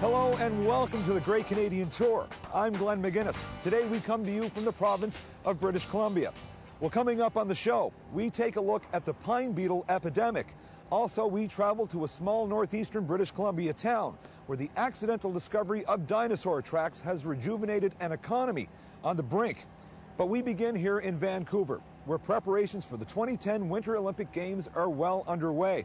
Hello and welcome to the Great Canadian Tour. I'm Glen McInnis. Today we come to you from the province of British Columbia. Well, coming up on the show, we take a look at the pine beetle epidemic. Also, we travel to a small northeastern British Columbia town where the accidental discovery of dinosaur tracks has rejuvenated an economy on the brink. But we begin here in Vancouver, where preparations for the 2010 Winter Olympic Games are well underway.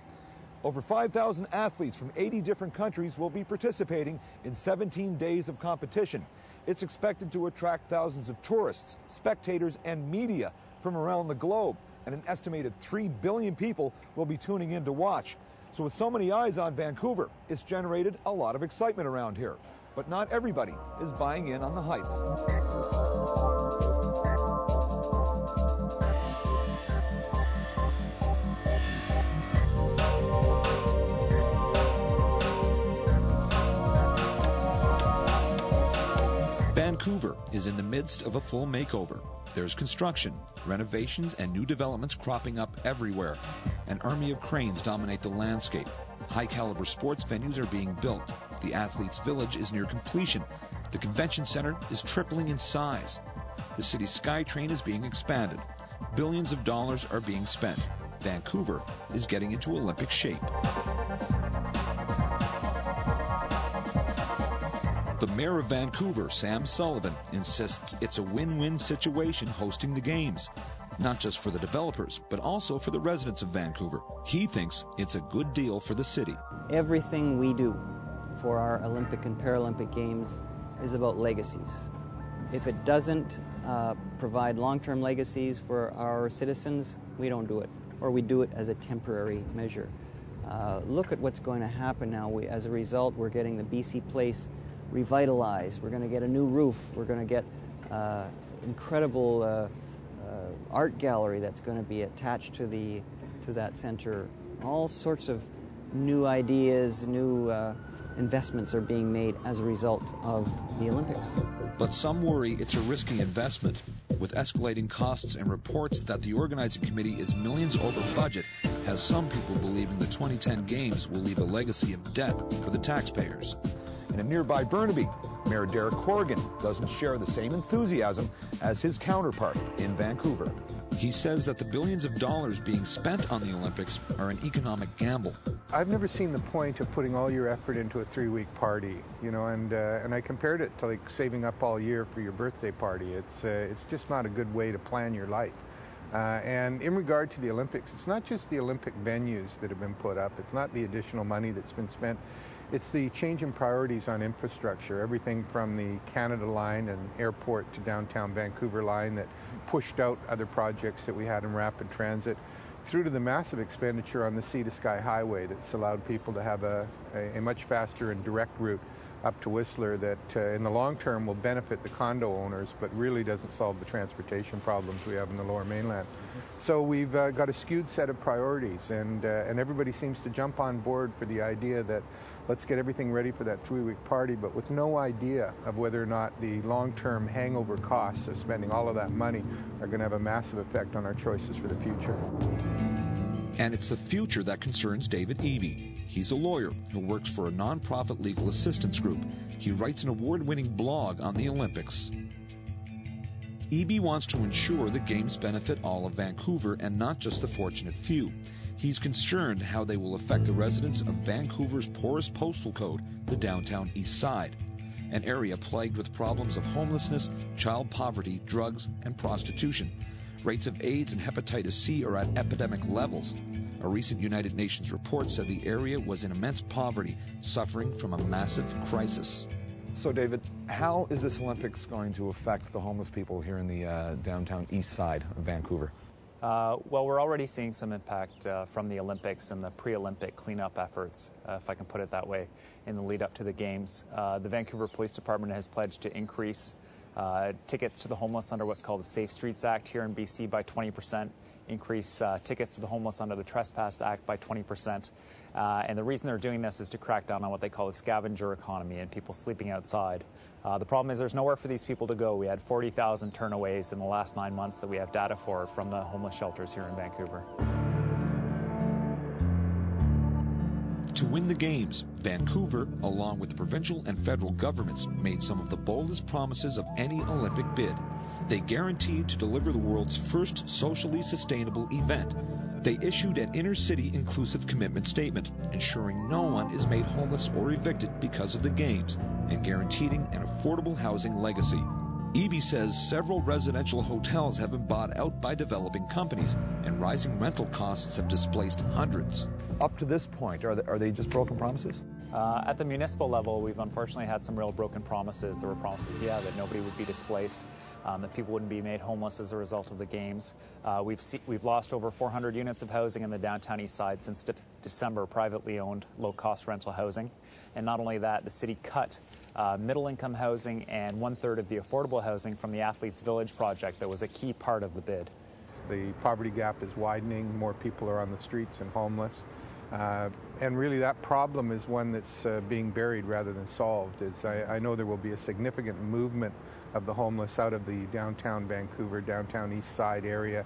Over 5,000 athletes from 80 different countries will be participating in 17 days of competition. It's expected to attract thousands of tourists, spectators, and media from around the globe, and an estimated 3 billion people will be tuning in to watch. So with so many eyes on Vancouver, it's generated a lot of excitement around here. But not everybody is buying in on the hype. Vancouver is in the midst of a full makeover. There's construction, renovations, and new developments cropping up everywhere. An army of cranes dominate the landscape. High-caliber sports venues are being built. The Athletes' Village is near completion. The convention center is tripling in size. The city's SkyTrain is being expanded. Billions of dollars are being spent. Vancouver is getting into Olympic shape. The mayor of Vancouver, Sam Sullivan, insists it's a win-win situation hosting the Games, not just for the developers, but also for the residents of Vancouver. He thinks it's a good deal for the city. Everything we do for our Olympic and Paralympic Games is about legacies. If it doesn't provide long-term legacies for our citizens, we don't do it, or we do it as a temporary measure. Look at what's going to happen now. As a result, we're getting the BC Place revitalized. We're going to get a new roof. We're going to get incredible art gallery that's going to be attached to that center. All sorts of new ideas, new investments are being made as a result of the Olympics. But some worry it's a risky investment. With escalating costs and reports that the organizing committee is millions over budget, has some people believing the 2010 Games will leave a legacy of debt for the taxpayers. In nearby Burnaby, Mayor Derek Corrigan doesn't share the same enthusiasm as his counterpart in Vancouver. He says that the billions of dollars being spent on the Olympics are an economic gamble. I've never seen the point of putting all your effort into a 3-week party, and I compared it to like saving up all year for your birthday party. It's just not a good way to plan your life. And in regard to the Olympics, it's not just the Olympic venues that have been put up. It's not the additional money that's been spent. It's the change in priorities on infrastructure, everything from the Canada line and airport to downtown Vancouver line that pushed out other projects that we had in rapid transit, through to the massive expenditure on the Sea to Sky Highway that's allowed people to have a much faster and direct route up to Whistler that in the long term will benefit the condo owners, but really doesn't solve the transportation problems we have in the Lower Mainland. So we've got a skewed set of priorities, and everybody seems to jump on board for the idea that let's get everything ready for that 3-week party, but with no idea of whether or not the long-term hangover costs of spending all of that money are going to have a massive effect on our choices for the future. And it's the future that concerns David Eby. He's a lawyer who works for a nonprofit legal assistance group. He writes an award-winning blog on the Olympics. Eby wants to ensure the Games benefit all of Vancouver and not just the fortunate few. He's concerned how they will affect the residents of Vancouver's poorest postal code, the downtown East Side, an area plagued with problems of homelessness, child poverty, drugs, and prostitution. Rates of AIDS and hepatitis C are at epidemic levels. A recent United Nations report said the area was in immense poverty, suffering from a massive crisis. So, David, how is this Olympics going to affect the homeless people here in the downtown East Side of Vancouver? Well, we're already seeing some impact from the Olympics and the pre-Olympic cleanup efforts, if I can put it that way, in the lead up to the Games. The Vancouver Police Department has pledged to increase tickets to the homeless under what's called the Safe Streets Act here in BC by 20%, increase tickets to the homeless under the Trespass Act by 20%. And the reason they're doing this is to crack down on what they call the scavenger economy and people sleeping outside. The problem is there's nowhere for these people to go. We had 40,000 turnaways in the last 9 months that we have data for from the homeless shelters here in Vancouver. To win the Games, Vancouver, along with the provincial and federal governments, made some of the boldest promises of any Olympic bid. They guaranteed to deliver the world's first socially sustainable event. They issued an inner-city inclusive commitment statement, ensuring no one is made homeless or evicted because of the Games, and guaranteeing an affordable housing legacy. Eby says several residential hotels have been bought out by developing companies, and rising rental costs have displaced hundreds. Up to this point, are they just broken promises? At the municipal level, we've unfortunately had some real broken promises. There were promises, that nobody would be displaced, that people wouldn't be made homeless as a result of the Games. We've lost over 400 units of housing in the downtown east side since December, privately owned low-cost rental housing. And not only that, the city cut middle-income housing and 1/3 of the affordable housing from the Athletes Village project that was a key part of the bid. The poverty gap is widening, more people are on the streets and homeless. And really that problem is one that's being buried rather than solved. I know there will be a significant movement of the homeless out of the downtown Vancouver, downtown east side area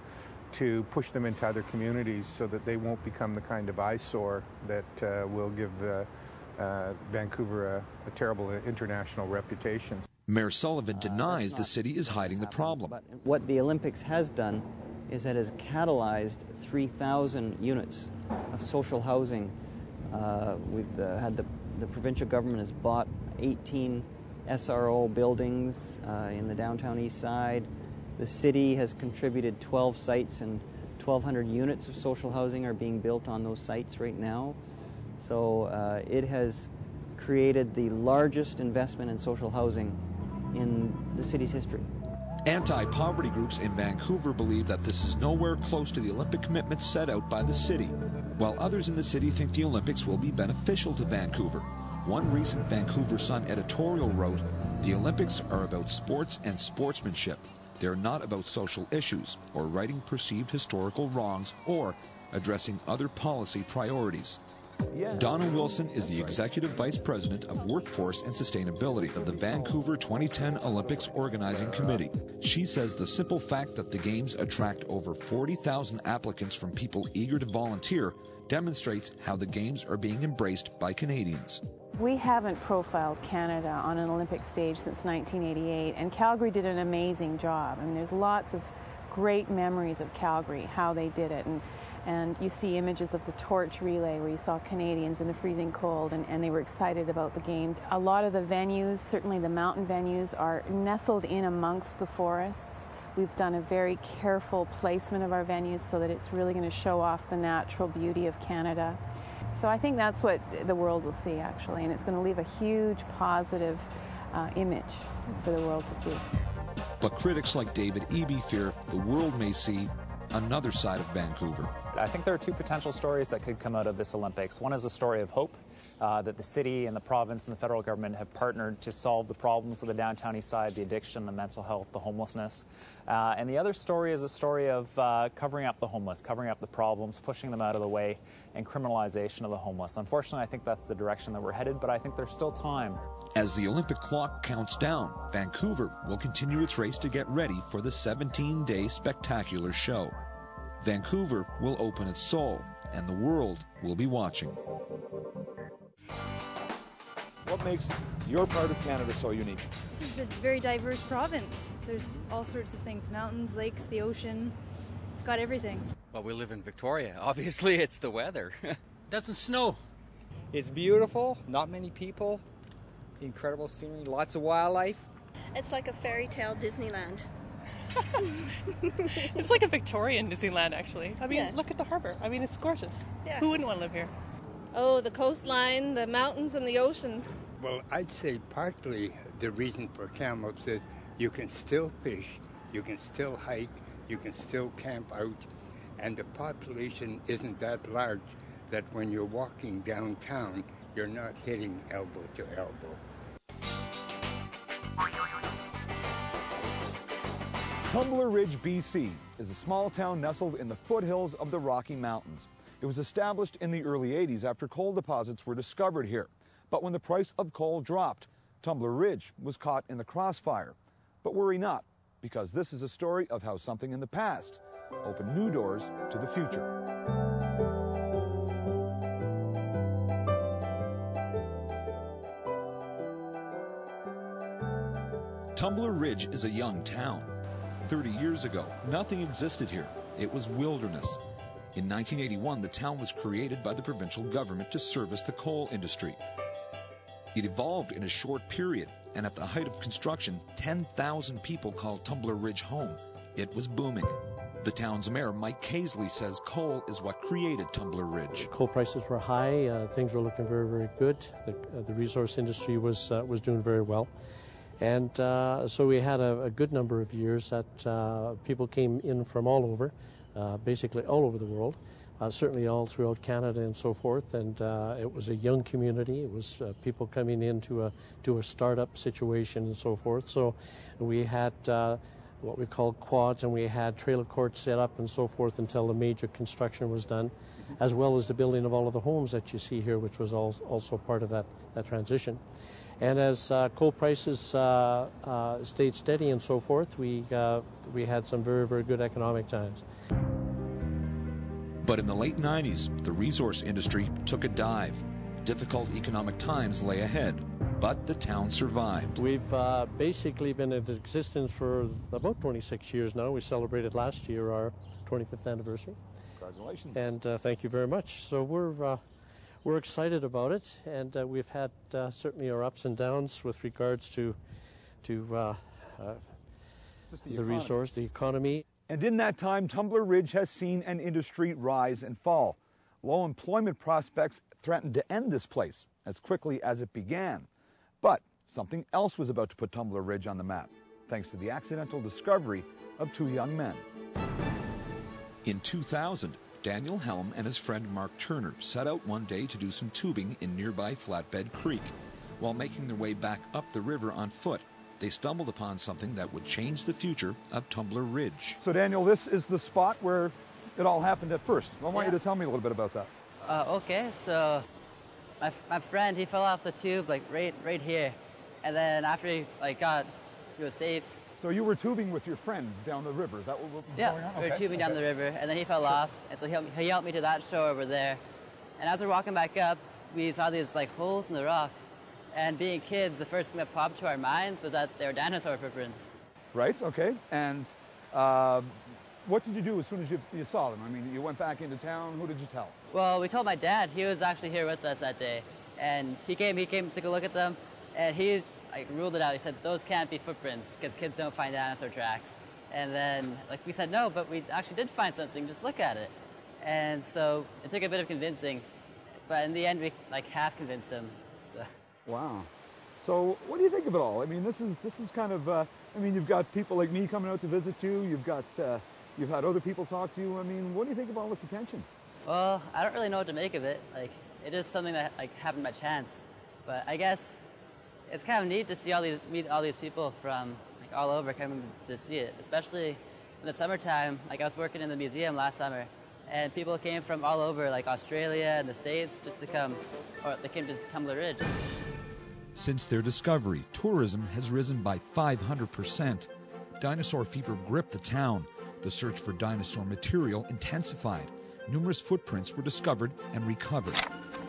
to push them into other communities so that they won't become the kind of eyesore that will give Vancouver a terrible international reputation. Mayor Sullivan denies the city is hiding the problem. What the Olympics has done is it has catalyzed 3,000 units of social housing. We've had the provincial government has bought 18 SRO buildings in the downtown east side. The city has contributed 12 sites, and 1,200 units of social housing are being built on those sites right now. So it has created the largest investment in social housing in the city's history. Anti-poverty groups in Vancouver believe that this is nowhere close to the Olympic commitments set out by the city, while others in the city think the Olympics will be beneficial to Vancouver. One recent Vancouver Sun editorial wrote, "The Olympics are about sports and sportsmanship. They're not about social issues or righting perceived historical wrongs or addressing other policy priorities." Donna Wilson is the Executive Vice President of Workforce and Sustainability of the Vancouver 2010 Olympics Organizing Committee. She says the simple fact that the Games attract over 40,000 applicants from people eager to volunteer demonstrates how the Games are being embraced by Canadians. We haven't profiled Canada on an Olympic stage since 1988, and Calgary did an amazing job. I mean, there's lots of great memories of Calgary, how they did it. And you see images of the torch relay where you saw Canadians in the freezing cold and they were excited about the Games. A lot of the venues, certainly the mountain venues, are nestled in amongst the forests. We've done a very careful placement of our venues so that it's really going to show off the natural beauty of Canada. So I think that's what the world will see, actually, and it's going to leave a huge positive image for the world to see. But critics like David Eby fear the world may see another side of Vancouver. I think there are two potential stories that could come out of this Olympics. One is a story of hope, that the city and the province and the federal government have partnered to solve the problems of the downtown east side, the addiction, the mental health, the homelessness. And the other story is a story of covering up the homeless, covering up the problems, pushing them out of the way, and criminalization of the homeless. Unfortunately, I think that's the direction that we're headed, but I think there's still time. As the Olympic clock counts down, Vancouver will continue its race to get ready for the 17-day spectacular show. Vancouver will open its soul, and the world will be watching. What makes your part of Canada so unique? This is a very diverse province. There's all sorts of things, mountains, lakes, the ocean. It's got everything. Well, we live in Victoria. Obviously, it's the weather. Doesn't snow. It's beautiful, not many people, incredible scenery, lots of wildlife. It's like a fairy tale Disneyland. It's like a Victorian Disneyland, actually. I mean, Look at the harbor. I mean, it's gorgeous. Yeah. Who wouldn't want to live here? Oh, the coastline, the mountains, and the ocean. Well, I'd say partly the reason for Kamloops is you can still fish, you can still hike, you can still camp out, and the population isn't that large that when you're walking downtown, you're not hitting elbow to elbow. Tumbler Ridge B.C. is a small town nestled in the foothills of the Rocky Mountains. It was established in the early 80s after coal deposits were discovered here. But when the price of coal dropped, Tumbler Ridge was caught in the crossfire. But worry not, because this is a story of how something in the past opened new doors to the future. Tumbler Ridge is a young town. 30 years ago, nothing existed here. It was wilderness. In 1981, the town was created by the provincial government to service the coal industry. It evolved in a short period, and at the height of construction, 10,000 people called Tumbler Ridge home. It was booming. The town's mayor, Mike Casely, says coal is what created Tumbler Ridge. Coal prices were high. Things were looking very, very good. The resource industry was doing very well. And so we had a good number of years that people came in from all over, basically all over the world, certainly all throughout Canada and so forth. And it was a young community. It was people coming into a startup situation and so forth. So we had what we call quads, and we had trailer courts set up and so forth until the major construction was done, as well as the building of all of the homes that you see here, which was also part of that transition. And as coal prices stayed steady and so forth, we had some very, very good economic times. But in the late 90s, the resource industry took a dive. Difficult economic times lay ahead, but the town survived. We've basically been in existence for about 26 years now. We celebrated last year our 25th anniversary. Congratulations. And thank you very much. So we're excited about it, and we've had certainly our ups and downs with regards to the resource, the economy. And in that time, Tumbler Ridge has seen an industry rise and fall. Low employment prospects threatened to end this place as quickly as it began. But something else was about to put Tumbler Ridge on the map, thanks to the accidental discovery of two young men. In 2000, Daniel Helm and his friend Mark Turner set out one day to do some tubing in nearby Flatbed Creek. While making their way back up the river on foot, they stumbled upon something that would change the future of Tumbler Ridge. So Daniel, this is the spot where it all happened at first. I want you to tell me a little bit about that. Okay, so my friend, he fell off the tube like right here, and then after he was safe. So you were tubing with your friend down the river, is that what was going on? Yeah, we were tubing down the river, and then he fell off, and so he helped me to that shore over there. And as we're walking back up, we saw these holes in the rock, and being kids, the first thing that popped to our minds was that they were dinosaur footprints. Right, okay, and what did you do as soon as you saw them? I mean, you went back into town, who did you tell? Well, we told my dad. He was actually here with us that day, and he came, took a look at them, and he ruled it out. He said, those can't be footprints, because kids don't find dinosaur tracks. And then, we said, no, but we actually did find something, just look at it. And so it took a bit of convincing, but in the end, we half convinced him. So. Wow. So what do you think of it all? I mean, this is kind of, I mean, you've got people like me coming out to visit you, you've had other people talk to you. I mean, what do you think of all this attention? Well, I don't really know what to make of it. It is something that happened by chance, but I guess it's kind of neat to see meet all these people from all over coming to see it, especially in the summertime. I was working in the museum last summer, and people came from all over, Australia and the States, just to come, or they came to Tumbler Ridge. Since their discovery, tourism has risen by 500%. Dinosaur fever gripped the town. The search for dinosaur material intensified. Numerous footprints were discovered and recovered.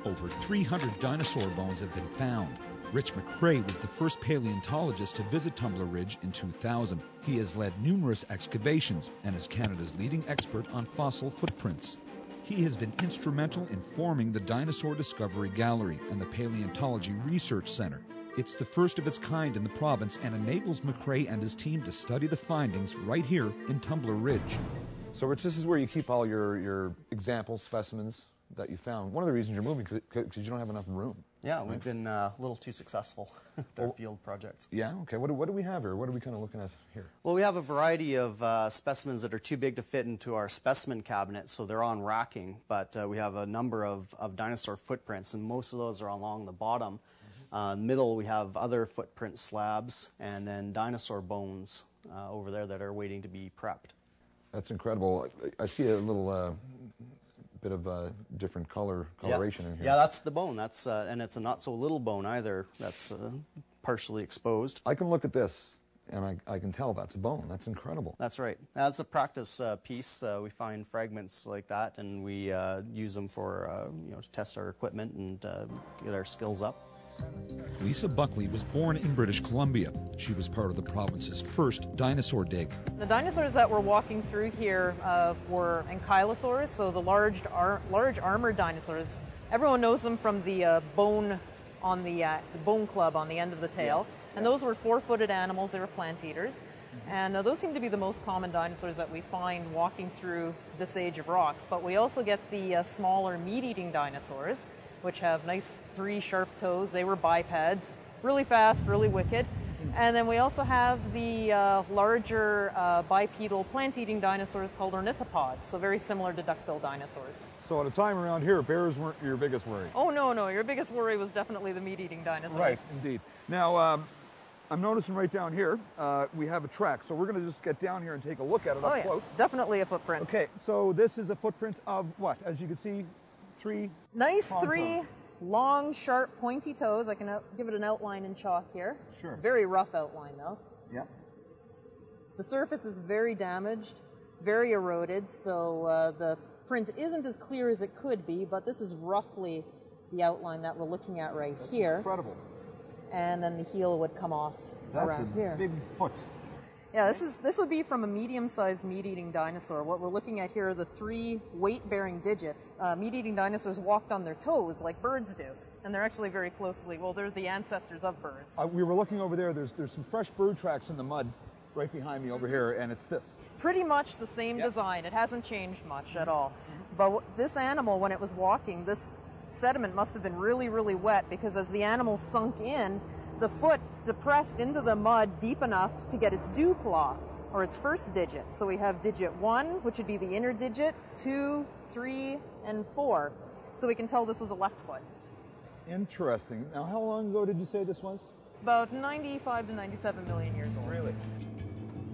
Over 300 dinosaur bones have been found. Rich McCrae was the first paleontologist to visit Tumbler Ridge in 2000. He has led numerous excavations and is Canada's leading expert on fossil footprints. He has been instrumental in forming the Dinosaur Discovery Gallery and the Paleontology Research Center. It's the first of its kind in the province and enables McCrae and his team to study the findings right here in Tumbler Ridge. So Rich, this is where you keep all your examples, specimens that you found. One of the reasons you're moving because you don't have enough room. Yeah, we've been a little too successful with our field projects. Yeah, okay. What do we have here? What are we kind of looking at here? Well, we have a variety of specimens that are too big to fit into our specimen cabinet, so they're on racking. But we have a number of dinosaur footprints, and most of those are along the bottom. Middle, we have other footprint slabs, and then dinosaur bones over there that are waiting to be prepped. That's incredible. I see a little bit of a different coloration in here. Yeah, that's the bone. That's and it's a not so little bone either. That's partially exposed. I can look at this and I can tell that's a bone. That's incredible. That's right. That's a practice piece. We find fragments like that and we use them for to test our equipment and get our skills up. Lisa Buckley was born in British Columbia. She was part of the province's first dinosaur dig. The dinosaurs that we're walking through here were ankylosaurs, so the large armored dinosaurs. Everyone knows them from the bone on the bone club on the end of the tail. And those were four-footed animals. They were plant eaters. And those seem to be the most common dinosaurs that we find walking through this age of rocks. But we also get the smaller meat-eating dinosaurs, which have nice 3 sharp toes. They were bipeds, really fast, really wicked. And then we also have the larger bipedal plant-eating dinosaurs called ornithopods, so very similar to duckbill dinosaurs. So at a time around here, bears weren't your biggest worry? Oh, no. Your biggest worry was definitely the meat-eating dinosaurs. Right, indeed. Now, I'm noticing right down here, we have a track. So we're going to just get down here and take a look at it up close. Definitely a footprint. Okay, so this is a footprint of what? As you can see, 3 nice palm 3 toes. long, sharp, pointy toes. I can give it an outline in chalk here. Sure. Very rough outline, though. Yeah. The surface is very damaged, very eroded, so the print isn't as clear as it could be, but this is roughly the outline that we're looking at right here. Incredible. And then the heel would come off around here. That's a big foot. Yeah, this would be from a medium-sized meat-eating dinosaur. What we're looking at here are the 3 weight-bearing digits. Meat-eating dinosaurs walked on their toes like birds do, and they're actually very closely, well, they're the ancestors of birds. We were looking over there. There's some fresh bird tracks in the mud right behind me over here, and it's this. Pretty much the same design. It hasn't changed much at all. But this animal, when it was walking, this sediment must have been really, really wet, because as the animal sunk in, the foot depressed into the mud deep enough to get its dew claw, or its first digit. So we have digit 1, which would be the inner digit, 2, 3, and 4. So we can tell this was a left foot. Interesting. Now, how long ago did you say this was? About 95 to 97 million years old. Really?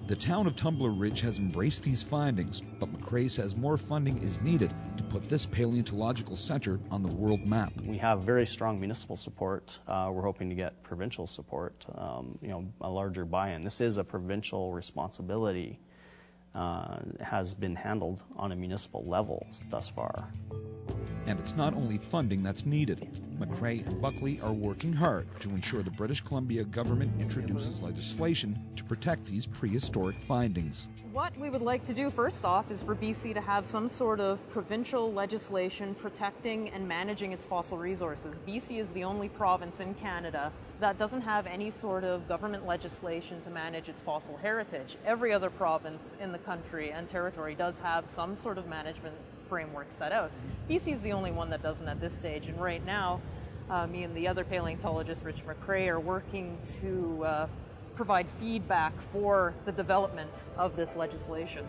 The town of Tumbler Ridge has embraced these findings, but McRae says more funding is needed to put this paleontological center on the world map. We have very strong municipal support. We're hoping to get provincial support, a larger buy-in. This is a provincial responsibility. Has been handled on a municipal level thus far. And it's not only funding that's needed. McRae and Buckley are working hard to ensure the British Columbia government introduces legislation to protect these prehistoric findings. What we would like to do first off is for BC to have some sort of provincial legislation protecting and managing its fossil resources. BC is the only province in Canada that doesn't have any sort of government legislation to manage its fossil heritage. Every other province in the country and territory does have some sort of management framework set out. BC is the only one that doesn't at this stage, and right now me and the other paleontologist, Rich McRae, are working to provide feedback for the development of this legislation.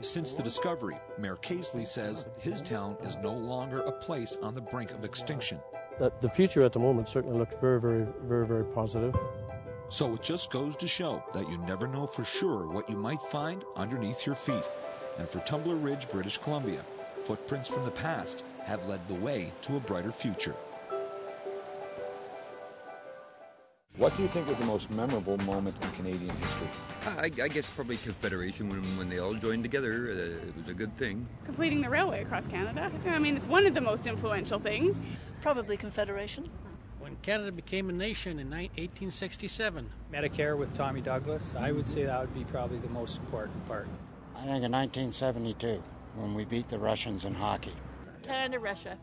Since the discovery, Mayor Casely says his town is no longer a place on the brink of extinction. The future at the moment certainly looks very, very, very, very positive. So it just goes to show that you never know for sure what you might find underneath your feet. And for Tumbler Ridge, British Columbia, footprints from the past have led the way to a brighter future. What do you think is the most memorable moment in Canadian history? I guess probably Confederation when they all joined together. It was a good thing. Completing the railway across Canada. I mean, it's one of the most influential things. Probably Confederation. When Canada became a nation in 1867. Medicare with Tommy Douglas. I would say that would be probably the most important part. I think in 1972, when we beat the Russians in hockey. Canada, Russia.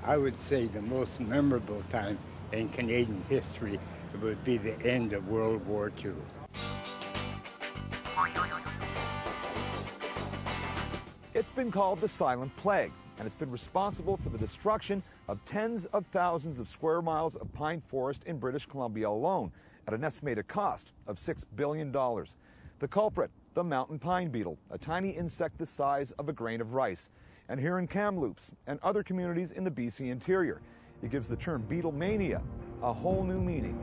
I would say the most memorable time in Canadian history would be the end of World War II. It's been called the Silent Plague, and it's been responsible for the destruction of tens of thousands of square miles of pine forest in British Columbia alone, at an estimated cost of $6 billion. The culprit, the mountain pine beetle, a tiny insect the size of a grain of rice. And here in Kamloops and other communities in the BC interior, it gives the term beetle mania a whole new meaning.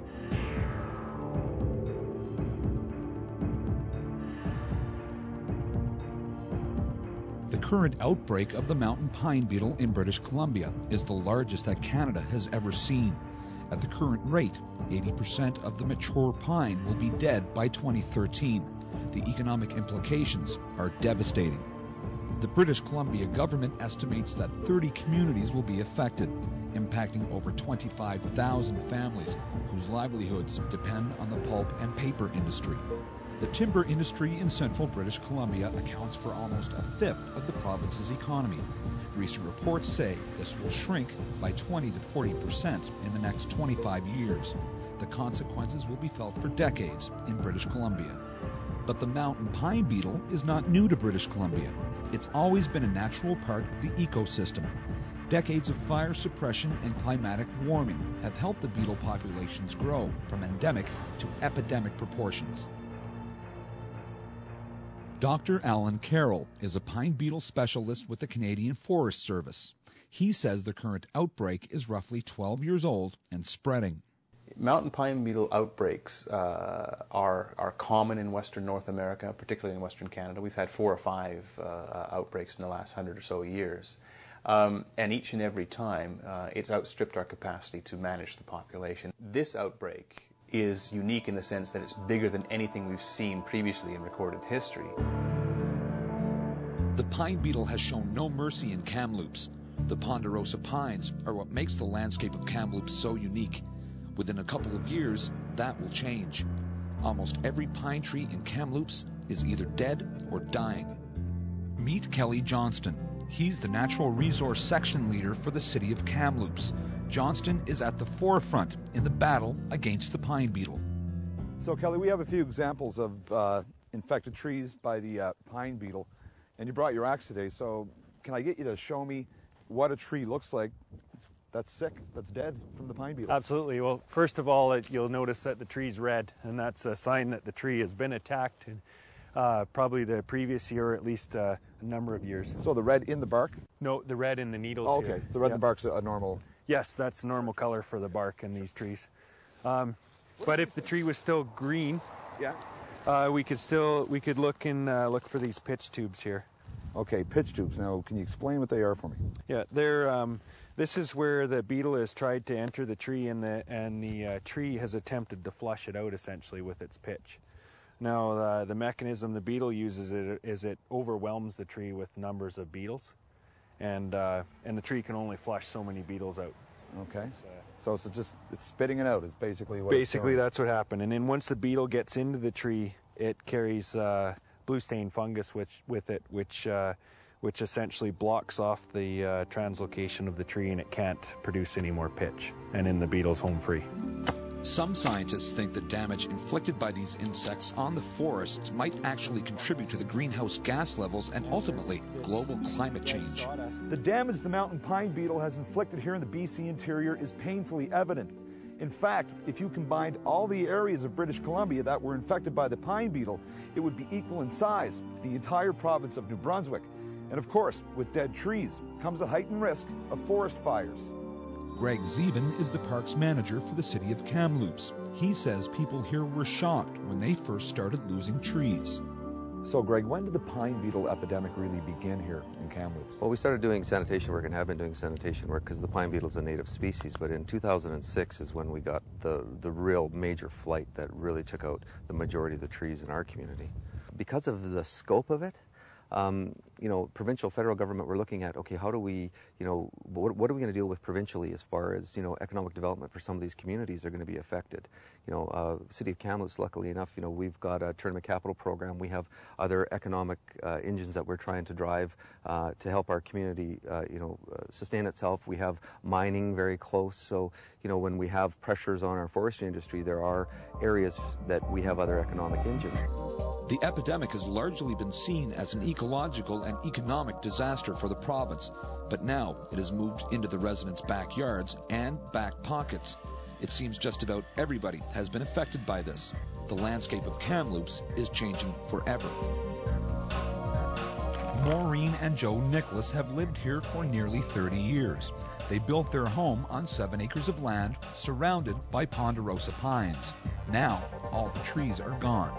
The current outbreak of the mountain pine beetle in British Columbia is the largest that Canada has ever seen. At the current rate, 80% of the mature pine will be dead by 2013. The economic implications are devastating. The British Columbia government estimates that 30 communities will be affected, impacting over 25,000 families whose livelihoods depend on the pulp and paper industry. The timber industry in central British Columbia accounts for almost a fifth of the province's economy. Recent reports say this will shrink by 20 to 40% in the next 25 years. The consequences will be felt for decades in British Columbia. But the mountain pine beetle is not new to British Columbia. It's always been a natural part of the ecosystem. Decades of fire suppression and climatic warming have helped the beetle populations grow from endemic to epidemic proportions. Dr. Alan Carroll is a pine beetle specialist with the Canadian Forest Service. He says the current outbreak is roughly 12 years old and spreading. Mountain pine beetle outbreaks are common in Western North America, particularly in Western Canada. We've had 4 or 5 outbreaks in the last 100 or so years. And each and every time, it's outstripped our capacity to manage the population. This outbreak is unique in the sense that it's bigger than anything we've seen previously in recorded history. The pine beetle has shown no mercy in Kamloops. The ponderosa pines are what makes the landscape of Kamloops so unique. Within a couple of years, that will change. Almost every pine tree in Kamloops is either dead or dying. Meet Kelly Johnston. He's the Natural Resource Section Leader for the city of Kamloops. Johnston is at the forefront in the battle against the pine beetle. So, Kelly, we have a few examples of infected trees by the pine beetle, and you brought your axe today, so can I get you to show me what a tree looks like that's sick, that's dead from the pine beetle? Absolutely. Well, first of all, you'll notice that the tree's red, and that's a sign that the tree has been attacked in probably the previous year, or at least a number of years. So the red in the bark? No, the red in the needles. Oh, okay, here. so red in the bark's a normal... Yes, that's normal color for the bark in these trees. But if the tree was still green, yeah, we could look for these pitch tubes here. Okay, pitch tubes. Now, can you explain what they are for me? Yeah, they're. This is where the beetle has tried to enter the tree, and the tree has attempted to flush it out essentially with its pitch. Now, the mechanism the beetle uses is it overwhelms the tree with numbers of beetles, and the tree can only flush so many beetles out. Okay. So it's spitting it out is basically what Basically, that's what happened. And then once the beetle gets into the tree, it carries blue stain fungus with it, which essentially blocks off the translocation of the tree, and it can't produce any more pitch. And then the beetle's home free. Some scientists think that damage inflicted by these insects on the forests might actually contribute to the greenhouse gas levels and ultimately global climate change. The damage the mountain pine beetle has inflicted here in the BC interior is painfully evident. In fact, if you combined all the areas of British Columbia that were infected by the pine beetle, it would be equal in size to the entire province of New Brunswick. And of course, with dead trees comes a heightened risk of forest fires. Greg Zeben is the parks manager for the city of Kamloops. He says people here were shocked when they first started losing trees. So, Greg, when did the pine beetle epidemic really begin here in Kamloops? Well, we started doing sanitation work and have been doing sanitation work because the pine beetle is a native species. But in 2006 is when we got the real major flight that really took out the majority of the trees in our community. Because of the scope of it, provincial, federal government, we're looking at, okay, how do we, what are we going to deal with provincially as far as, economic development for some of these communities that are going to be affected. City of Kamloops, luckily enough, we've got a tournament capital program. We have other economic engines that we're trying to drive to help our community, sustain itself. We have mining very close. So, when we have pressures on our forestry industry, there are areas that we have other economic engines. The epidemic has largely been seen as an ecological and economic disaster for the province, but now it has moved into the residents' backyards and back pockets. It seems just about everybody has been affected by this. The landscape of Kamloops is changing forever. Maureen and Joe Nicholas have lived here for nearly 30 years. They built their home on 7 acres of land surrounded by ponderosa pines. Now, all the trees are gone.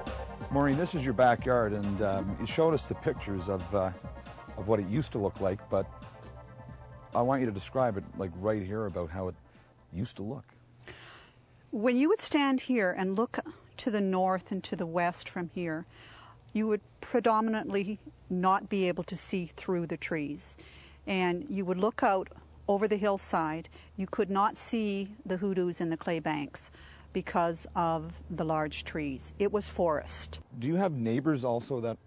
Maureen, this is your backyard, and you showed us the pictures of what it used to look like, but I want you to describe it like right here about how it used to look. When you would stand here and look to the north and to the west from here, you would predominantly not be able to see through the trees. And you would look out over the hillside. You could not see the hoodoos in the clay banks because of the large trees. It was forest. Do you have neighbors also that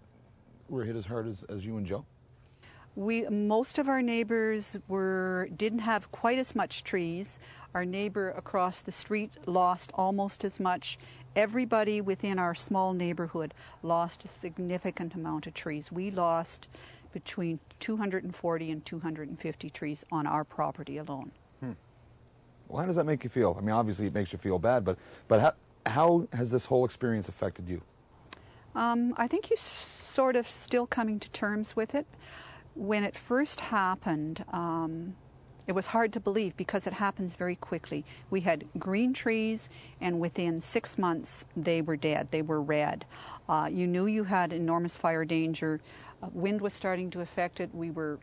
were hit as hard as you and Joe? Most of our neighbors didn't have quite as much trees. Our neighbor across the street lost almost as much. Everybody within our small neighborhood lost a significant amount of trees. We lost between 240 and 250 trees on our property alone. Well, how does that make you feel? I mean, obviously it makes you feel bad, but how has this whole experience affected you? I think you're sort of still coming to terms with it. When it first happened, it was hard to believe because it happens very quickly. We had green trees, and within 6 months they were dead. They were red. You knew you had enormous fire danger. Wind was starting to affect it. We were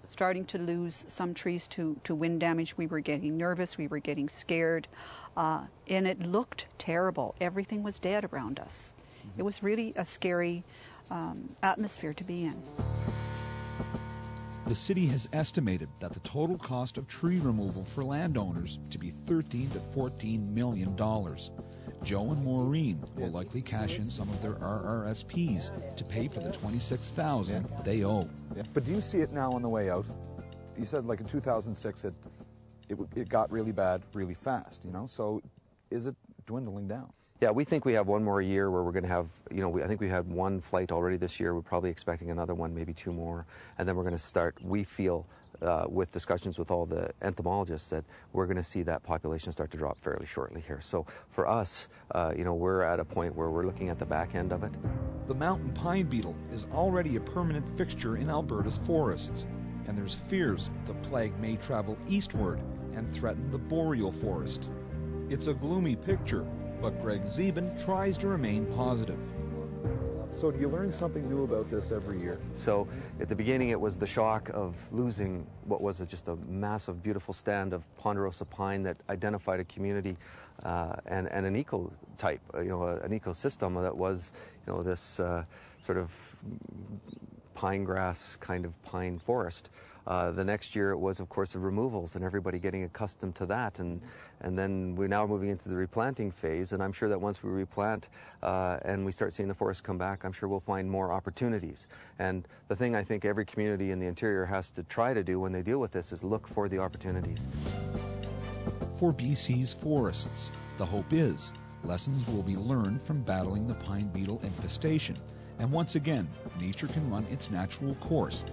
starting to lose some trees to wind damage. We were getting nervous. We were getting scared. And it looked terrible. Everything was dead around us. It was really a scary atmosphere to be in. The city has estimated that the total cost of tree removal for landowners to be $13 to $14 million. Joe and Maureen will likely cash in some of their RRSPs to pay for the $26,000 they owe. But do you see it now on the way out? You said like in 2006 it got really bad really fast, you know? So is it dwindling down? Yeah, we think we have one more year where we're going to have, I think we had one flight already this year. We're probably expecting another one, maybe two more. And then we're going to start, we feel, with discussions with all the entomologists, that we're going to see that population start to drop fairly shortly here. So for us, we're at a point where we're looking at the back end of it. The mountain pine beetle is already a permanent fixture in Alberta's forests, and there's fears the plague may travel eastward and threaten the boreal forest. It's a gloomy picture, but Greg Zeben tries to remain positive. So do you learn something new about this every year? So at the beginning it was the shock of losing what was just a massive, beautiful stand of ponderosa pine that identified a community and an ecotype, an ecosystem that was, this sort of pine grass kind of pine forest. The next year it was, of course, the removals and everybody getting accustomed to that. And then we're now moving into the replanting phase. And I'm sure that once we replant and we start seeing the forest come back, I'm sure we'll find more opportunities. And the thing I think every community in the interior has to try to do when they deal with this is look for the opportunities. For BC's forests, the hope is lessons will be learned from battling the pine beetle infestation. And once again, nature can run its natural course